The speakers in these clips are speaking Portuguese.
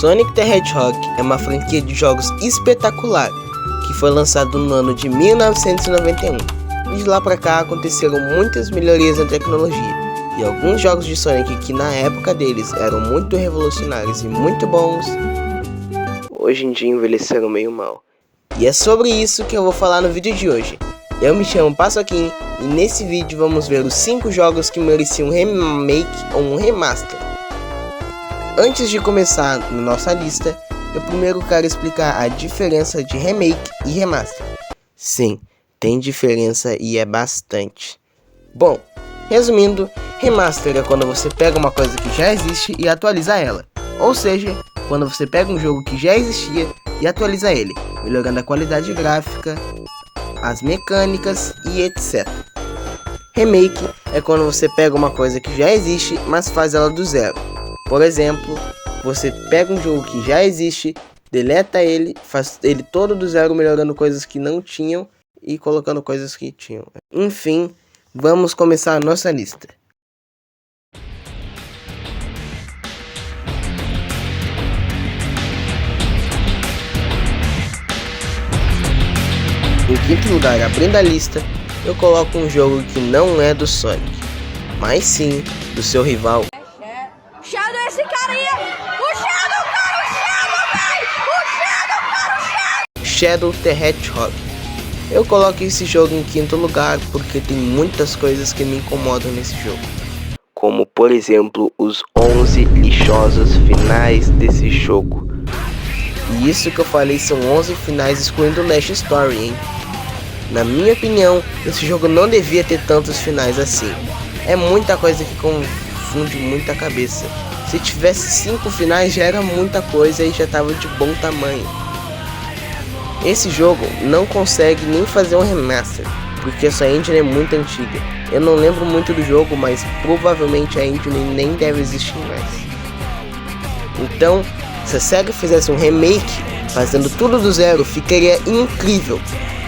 Sonic the Hedgehog é uma franquia de jogos espetacular que foi lançado no ano de 1991. E de lá pra cá aconteceram muitas melhorias na tecnologia, e alguns jogos de Sonic que na época deles eram muito revolucionários e muito bons, hoje em dia envelheceram meio mal. E é sobre isso que eu vou falar no vídeo de hoje. Eu me chamo Paçoquinha e nesse vídeo vamos ver os 5 jogos que mereciam um remake ou um remaster. Antes de começar na nossa lista, eu primeiro quero explicar a diferença de remake e remaster. Sim, tem diferença e é bastante. Bom, resumindo, remaster é quando você pega uma coisa que já existe e atualiza ela. Ou seja, quando você pega um jogo que já existia e atualiza ele, melhorando a qualidade gráfica, as mecânicas e etc. Remake é quando você pega uma coisa que já existe, mas faz ela do zero. Por exemplo, você pega um jogo que já existe, deleta ele, faz ele todo do zero, melhorando coisas que não tinham e colocando coisas que tinham. Enfim, vamos começar a nossa lista. Em quinto lugar, abrindo a lista, eu coloco um jogo que não é do Sonic, mas sim do seu rival. Shadow é esse cara aí! O Shadow, cara! O Shadow, velho! O Shadow, cara! O Shadow! Shadow the Hedgehog. Eu coloco esse jogo em quinto lugar porque tem muitas coisas que me incomodam nesse jogo. Como, por exemplo, os 11 lixosos finais desse jogo. E isso que eu falei são 11 finais excluindo o Last Story, hein? Na minha opinião, esse jogo não devia ter tantos finais assim. É muita coisa que confunde muita cabeça. Se tivesse 5 finais já era muita coisa e já tava de bom tamanho. Esse jogo não consegue nem fazer um remaster, porque essa engine é muito antiga. Eu não lembro muito do jogo, mas provavelmente a engine nem deve existir mais. Então, se a SEGA fizesse um remake, fazendo tudo do zero, ficaria incrível.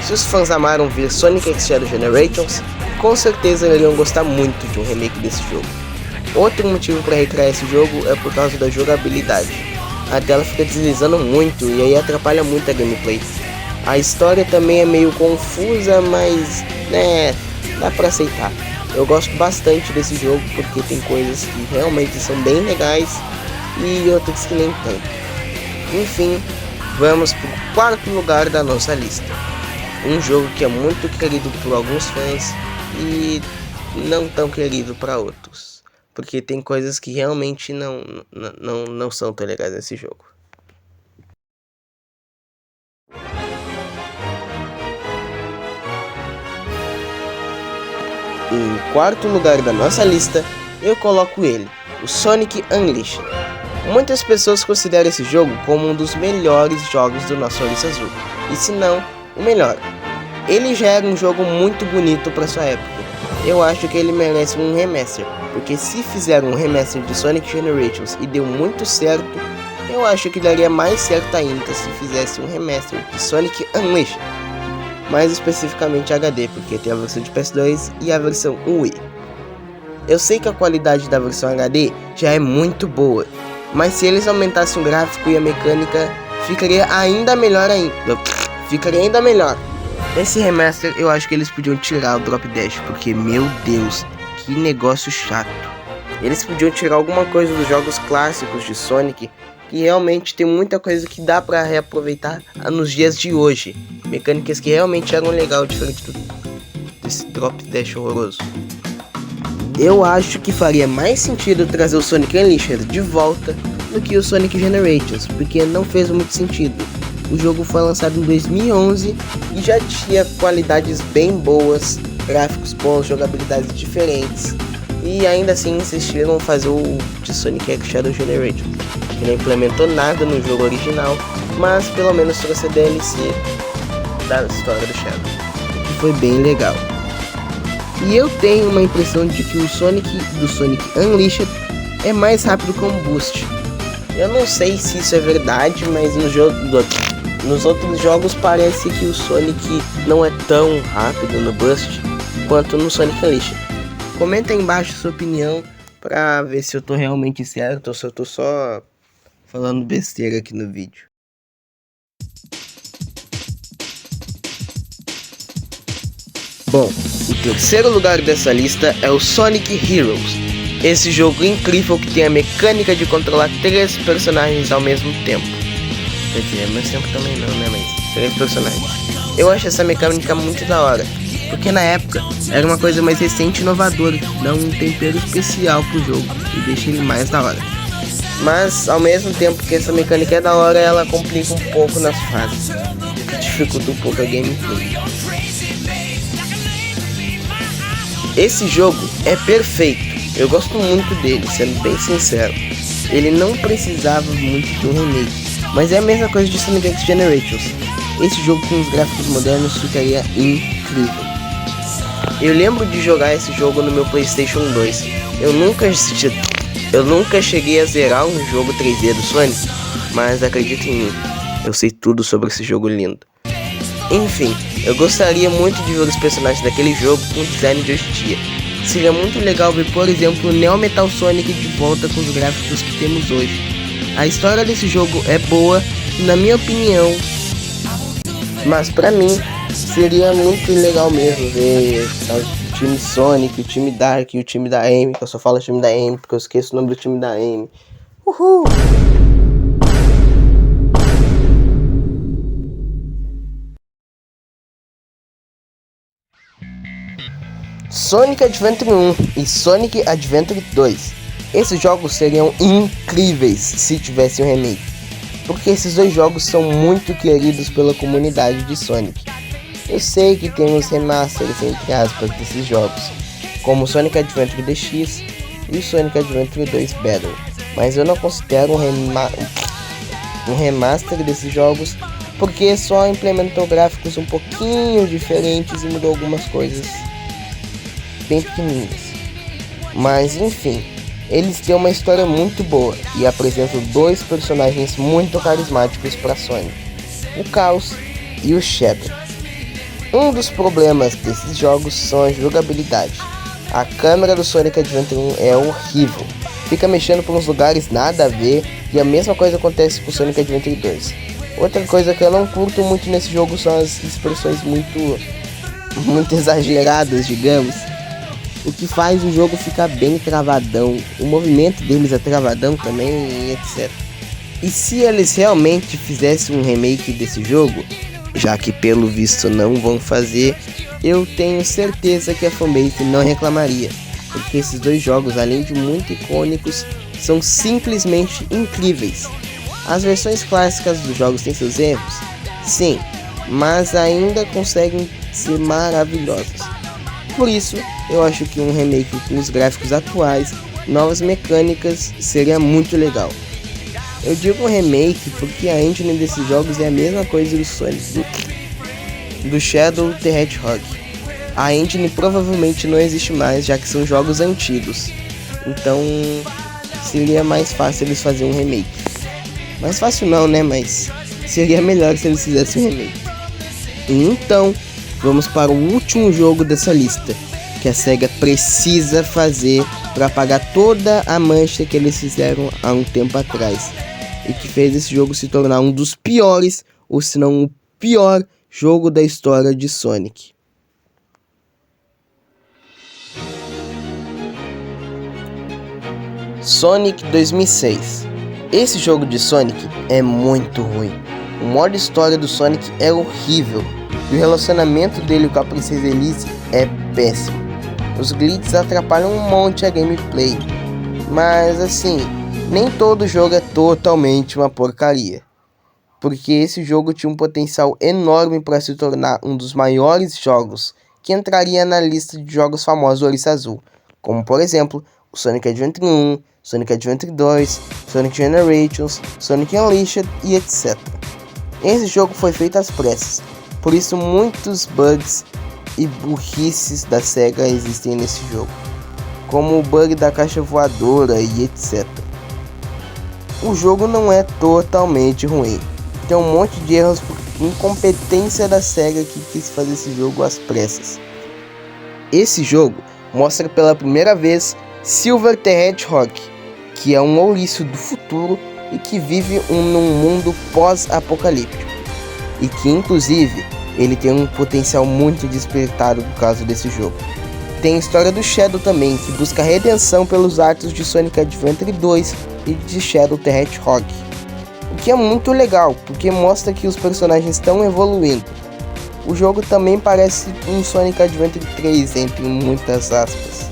Se os fãs amaram ver Sonic X Shadow Generations, com certeza iriam gostar muito de um remake desse jogo. Outro motivo para recriar esse jogo é por causa da jogabilidade. A tela fica deslizando muito e aí atrapalha muito a gameplay. A história também é meio confusa, mas dá pra aceitar. Eu gosto bastante desse jogo porque tem coisas que realmente são bem legais e outras que nem tanto. Enfim, vamos pro quarto lugar da nossa lista. Um jogo que é muito querido por alguns fãs e não tão querido para outros, porque tem coisas que realmente não são tão legais nesse jogo. Em quarto lugar da nossa lista, eu coloco ele, o Sonic Unleashed. Muitas pessoas consideram esse jogo como um dos melhores jogos do nosso Ouriço Azul, e se não, o melhor. Ele já era um jogo muito bonito para sua época. Eu acho que ele merece um remaster, porque se fizeram um remaster de Sonic Generations e deu muito certo, eu acho que daria mais certo ainda se fizesse um remaster de Sonic Unleashed. Mais especificamente HD, porque tem a versão de PS2 e a versão Wii. Eu sei que a qualidade da versão HD já é muito boa, mas se eles aumentassem o gráfico e a mecânica, ficaria ainda melhor. Nesse remaster eu acho que eles podiam tirar o Drop Dash, porque meu Deus, que negócio chato. Eles podiam tirar alguma coisa dos jogos clássicos de Sonic, que realmente tem muita coisa que dá pra reaproveitar nos dias de hoje. Mecânicas que realmente eram legal, diferente desse Drop Dash horroroso. Eu acho que faria mais sentido trazer o Sonic Unleashed de volta do que o Sonic Generations, porque não fez muito sentido. O jogo foi lançado em 2011 e já tinha qualidades bem boas, gráficos bons, jogabilidades diferentes. E ainda assim insistiram em fazer o de Sonic X Shadow Generations, que não implementou nada no jogo original, mas pelo menos trouxe a DLC da história do Shadow, que foi bem legal. E eu tenho uma impressão de que o Sonic do Sonic Unleashed é mais rápido com o Boost. Eu não sei se isso é verdade, mas nos outros jogos parece que o Sonic não é tão rápido no Boost quanto no Sonic Unleashed. Comenta aí embaixo a sua opinião pra ver se eu tô realmente certo ou se eu tô só falando besteira aqui no vídeo. Bom, o terceiro lugar dessa lista é o Sonic Heroes. Esse jogo incrível que tem a mecânica de controlar 3 personagens ao mesmo tempo. Quer dizer, ao mesmo tempo também não, né? Mas 3 personagens. Eu acho essa mecânica muito da hora, porque na época era uma coisa mais recente e inovadora, dá um tempero especial pro jogo e deixa ele mais da hora. Mas ao mesmo tempo que essa mecânica é da hora, ela complica um pouco nas fases, o que dificulta um pouco a gameplay. Esse jogo é perfeito, eu gosto muito dele, sendo bem sincero. Ele não precisava muito de um remake, mas é a mesma coisa de Sonic X Generations. Esse jogo com os gráficos modernos ficaria incrível. Eu lembro de jogar esse jogo no meu PlayStation 2. Eu nunca cheguei a zerar um jogo 3D do Sonic, mas acredita em mim, eu sei tudo sobre esse jogo lindo. Enfim, eu gostaria muito de ver os personagens daquele jogo com design de hoje em dia. Seria muito legal ver, por exemplo, o Neo Metal Sonic de volta com os gráficos que temos hoje. A história desse jogo é boa, na minha opinião, mas pra mim seria muito legal mesmo ver o time Sonic, o time Dark e o time da Amy, que eu só falo time da Amy porque eu esqueço o nome do time da Amy. Uhul! Sonic Adventure 1 e Sonic Adventure 2. Esses jogos seriam incríveis se tivesse um remake, porque esses dois jogos são muito queridos pela comunidade de Sonic. Eu sei que tem uns remasters entre aspas desses jogos, como Sonic Adventure DX e Sonic Adventure 2 Battle, mas eu não considero um remaster desses jogos, porque só implementou gráficos um pouquinho diferentes e mudou algumas coisas bem pequenininhas. Mas enfim, eles têm uma história muito boa e apresentam 2 personagens muito carismáticos para Sonic, o Chaos e o Shadow. Um dos problemas desses jogos são a jogabilidade. A câmera do Sonic Adventure 1 é horrível, fica mexendo por uns lugares nada a ver, e a mesma coisa acontece com o Sonic Adventure 2. Outra coisa que eu não curto muito nesse jogo são as expressões muito exageradas, digamos, o que faz o jogo ficar bem travadão, o movimento deles é travadão também, e etc. E se eles realmente fizessem um remake desse jogo, já que pelo visto não vão fazer, eu tenho certeza que a fanbase não reclamaria, porque esses dois jogos, além de muito icônicos, são simplesmente incríveis. As versões clássicas dos jogos têm seus erros? Sim, mas ainda conseguem ser maravilhosos. Por isso, eu acho que um remake com os gráficos atuais, novas mecânicas, seria muito legal. Eu digo um remake porque a engine desses jogos é a mesma coisa do Sonic, do Shadow the Hedgehog. A engine provavelmente não existe mais, já que são jogos antigos. Então, seria mais fácil eles fazerem um remake. Mais fácil não, né? Mas seria melhor se eles fizessem um remake. Então, vamos para o último jogo dessa lista, que a SEGA precisa fazer para apagar toda a mancha que eles fizeram há um tempo atrás, e que fez esse jogo se tornar um dos piores, ou se não o pior jogo da história de Sonic. Sonic 2006. Esse jogo de Sonic é muito ruim. O modo história do Sonic é horrível, e o relacionamento dele com a Princesa Elise é péssimo. Os glitches atrapalham um monte a gameplay, mas assim, nem todo jogo é totalmente uma porcaria, porque esse jogo tinha um potencial enorme para se tornar um dos maiores jogos, que entraria na lista de jogos famosos do Ouriço Azul, como por exemplo, o Sonic Adventure 1, Sonic Adventure 2, Sonic Generations, Sonic Unleashed e etc. Esse jogo foi feito às pressas, por isso muitos bugs e burrices da SEGA existem nesse jogo, como o bug da caixa voadora e etc. O jogo não é totalmente ruim, tem um monte de erros por incompetência da SEGA que quis fazer esse jogo às pressas. Esse jogo mostra pela primeira vez Silver the Hedgehog, que é um ouriço do futuro e que vive num mundo pós-apocalíptico. E que inclusive ele tem um potencial muito despertado por causa desse jogo. Tem a história do Shadow também, que busca redenção pelos atos de Sonic Adventure 2 e de Shadow the Hedgehog. O que é muito legal, porque mostra que os personagens estão evoluindo. O jogo também parece um Sonic Adventure 3, entre muitas aspas.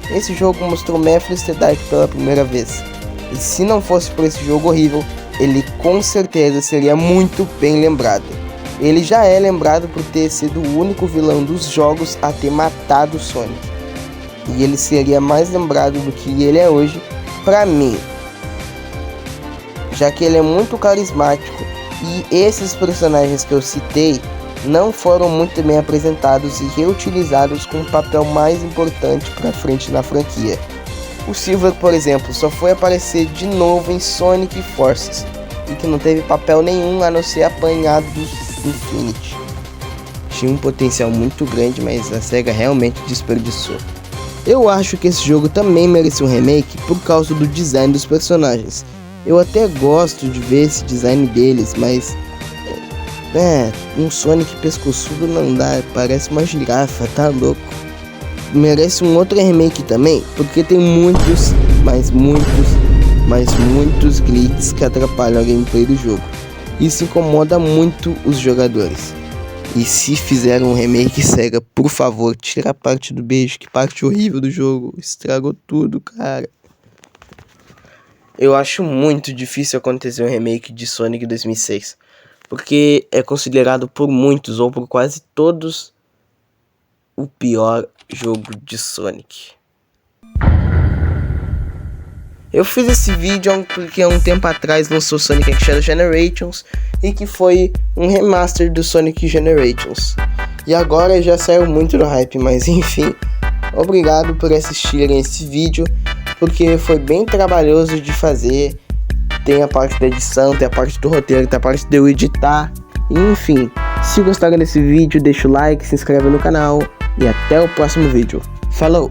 Esse jogo mostrou Mephiles the Dark pela primeira vez. E se não fosse por esse jogo horrível, ele com certeza seria muito bem lembrado. Ele já é lembrado por ter sido o único vilão dos jogos a ter matado Sonic. E ele seria mais lembrado do que ele é hoje, pra mim. Já que ele é muito carismático e esses personagens que eu citei não foram muito bem apresentados e reutilizados com um papel mais importante pra frente na franquia. O Silver, por exemplo, só foi aparecer de novo em Sonic Forces e que não teve papel nenhum a não ser apanhado dos Infinity. Tinha um potencial muito grande, mas a SEGA realmente desperdiçou. Eu acho que esse jogo também merece um remake por causa do design dos personagens. Eu até gosto de ver esse design deles, mas um Sonic pescoçudo não dá, parece uma girafa, tá louco. Merece um outro remake também, porque tem muitos glitches que atrapalham a gameplay do jogo. Isso incomoda muito os jogadores. E se fizer um remake, SEGA, por favor, tira a parte do beijo, que parte horrível do jogo. Estragou tudo, cara. Eu acho muito difícil acontecer um remake de Sonic 2006. Porque é considerado por muitos, ou por quase todos, o pior jogo de Sonic. Eu fiz esse vídeo porque há um tempo atrás lançou Sonic Shadow Generations e que foi um remaster do Sonic Generations. E agora já saiu muito no hype, mas enfim. Obrigado por assistirem esse vídeo, porque foi bem trabalhoso de fazer. Tem a parte da edição, tem a parte do roteiro, tem a parte de eu editar. Enfim, se gostaram desse vídeo, deixa o like, se inscreve no canal e até o próximo vídeo. Falou!